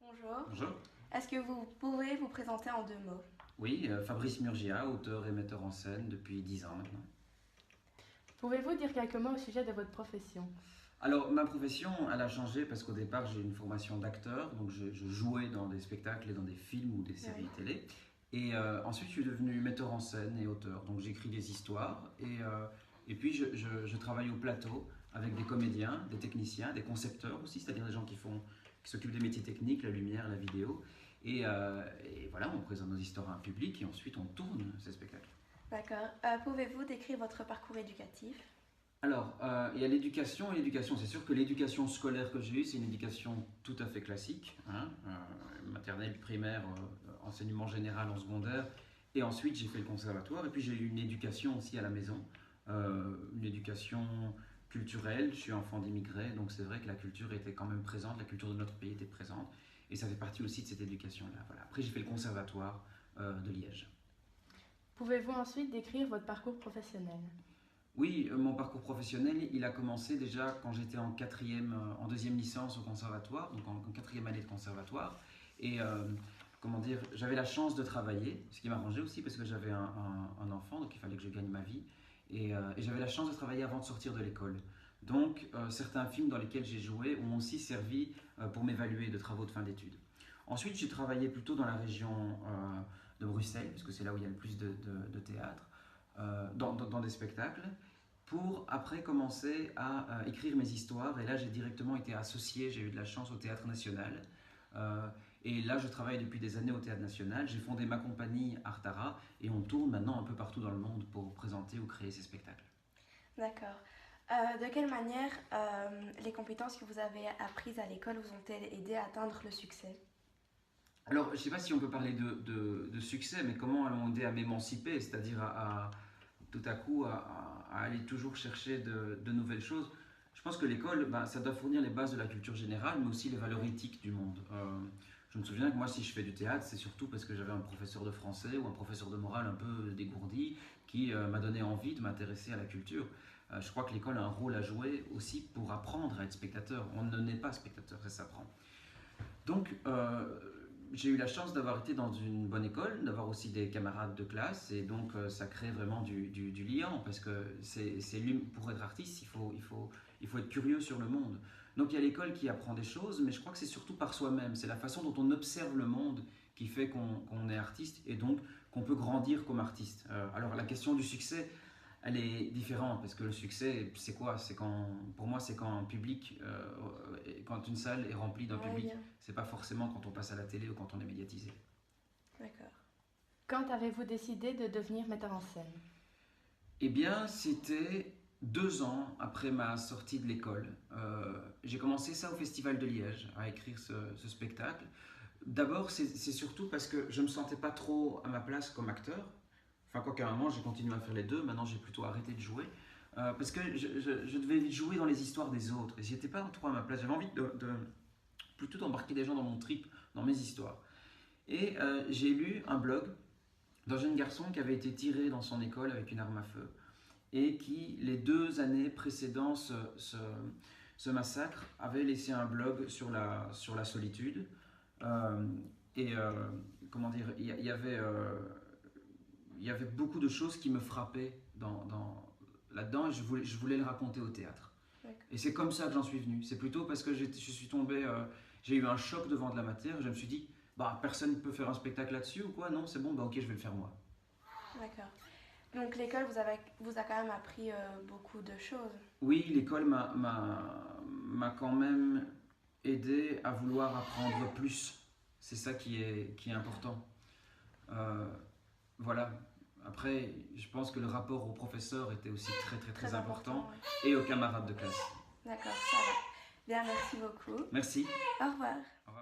Bonjour. Bonjour. Est-ce que vous pouvez vous présenter en 2 mots? Oui, Fabrice Murgia, auteur et metteur en scène depuis 10 ans maintenant. Pouvez-vous dire quelques mots au sujet de votre profession? Alors, ma profession, elle a changé parce qu'au départ, j'ai une formation d'acteur, donc je jouais dans des spectacles et dans des films ou des séries télé. Et ensuite, je suis devenu metteur en scène et auteur, donc j'écris des histoires et puis je travaille au plateau avec des comédiens, des techniciens, des concepteurs aussi, c'est-à-dire des gens qui s'occupent des métiers techniques, la lumière, la vidéo. Et voilà, on présente nos histoires à un public et ensuite on tourne ces spectacles. D'accord. Pouvez-vous décrire votre parcours éducatif? Alors, il y a l'éducation et l'éducation. C'est sûr que l'éducation scolaire que j'ai eue, c'est une éducation tout à fait classique, hein, maternelle, primaire, enseignement général en secondaire. Et ensuite, j'ai fait le conservatoire. Et puis, j'ai eu une éducation aussi à la maison, une éducation culturelle. Je suis enfant d'immigrés, donc c'est vrai que la culture était quand même présente, la culture de notre pays était présente. Et ça fait partie aussi de cette éducation-là. Voilà. Après, j'ai fait le conservatoire de Liège. Pouvez-vous ensuite décrire votre parcours professionnel? Oui, mon parcours professionnel, il a commencé déjà quand j'étais en deuxième licence au conservatoire, donc en quatrième année de conservatoire. Et comment dire, j'avais la chance de travailler, ce qui m'arrangeait aussi parce que j'avais un enfant, donc il fallait que je gagne ma vie. Et j'avais la chance de travailler avant de sortir de l'école. Donc certains films dans lesquels j'ai joué ont aussi servi pour m'évaluer de travaux de fin d'études. Ensuite, j'ai travaillé plutôt dans la région de Bruxelles, parce que c'est là où il y a le plus de théâtre. Dans des spectacles, pour après commencer à écrire mes histoires. Et là, j'ai directement été associé, j'ai eu de la chance au Théâtre National. Et là, je travaille depuis des années au Théâtre National. J'ai fondé ma compagnie Artara et on tourne maintenant un peu partout dans le monde pour présenter ou créer ces spectacles. D'accord. De quelle manière les compétences que vous avez apprises à l'école vous ont-elles aidé à atteindre le succès? Alors, je ne sais pas si on peut parler de succès, mais comment elles m'ont aidé à m'émanciper, c'est-à-dire tout à coup à aller toujours chercher de nouvelles choses. Je pense que l'école, ça doit fournir les bases de la culture générale, mais aussi les valeurs éthiques du monde. Je me souviens que moi, si je fais du théâtre, c'est surtout parce que j'avais un professeur de français ou un professeur de morale un peu dégourdi qui m'a donné envie de m'intéresser à la culture. Je crois que l'école a un rôle à jouer aussi pour apprendre à être spectateur. On ne naît pas spectateur, ça s'apprend. Donc, j'ai eu la chance d'avoir été dans une bonne école, d'avoir aussi des camarades de classe, et donc ça crée vraiment du lien, parce que pour être artiste, il faut être curieux sur le monde. Donc il y a l'école qui apprend des choses, mais je crois que c'est surtout par soi-même, c'est la façon dont on observe le monde qui fait qu'on est artiste, et donc qu'on peut grandir comme artiste. Alors la question du succès, elle est différente, parce que le succès, c'est quoi? Pour moi, c'est quand un public, quand une salle est remplie d'un public. Bien. C'est pas forcément quand on passe à la télé ou quand on est médiatisé. D'accord. Quand avez-vous décidé de devenir metteur en scène? Eh bien, c'était 2 ans après ma sortie de l'école. J'ai commencé ça au Festival de Liège, à écrire ce spectacle. D'abord, c'est surtout parce que je me sentais pas trop à ma place comme acteur. Enfin, quoi qu'à un moment, j'ai continué à faire les deux. Maintenant, j'ai plutôt arrêté de jouer. Parce que je devais jouer dans les histoires des autres. Et j'y étais pas trop à ma place. J'avais envie plutôt d'embarquer des gens dans mon trip, dans mes histoires. Et j'ai lu un blog d'un jeune garçon qui avait été tiré dans son école avec une arme à feu et qui, les 2 années précédant ce massacre, avait laissé un blog sur la solitude. Euh, Comment dire, il y avait beaucoup de choses qui me frappaient là-dedans et je voulais le raconter au théâtre. Et c'est comme ça que j'en suis venu. C'est plutôt parce que je suis tombé, j'ai eu un choc devant de la matière. Je me suis dit, personne ne peut faire un spectacle là-dessus ou quoi? Non, c'est bon, ok, je vais le faire moi. D'accord. Donc l'école vous a quand même appris beaucoup de choses. Oui, l'école m'a quand même aidé à vouloir apprendre plus. C'est ça qui est important. Voilà. Après, je pense que le rapport au professeur était aussi très important. Ouais. Et aux camarades de classe. D'accord, ça va. Bien, merci beaucoup. Merci. Au revoir. Au revoir.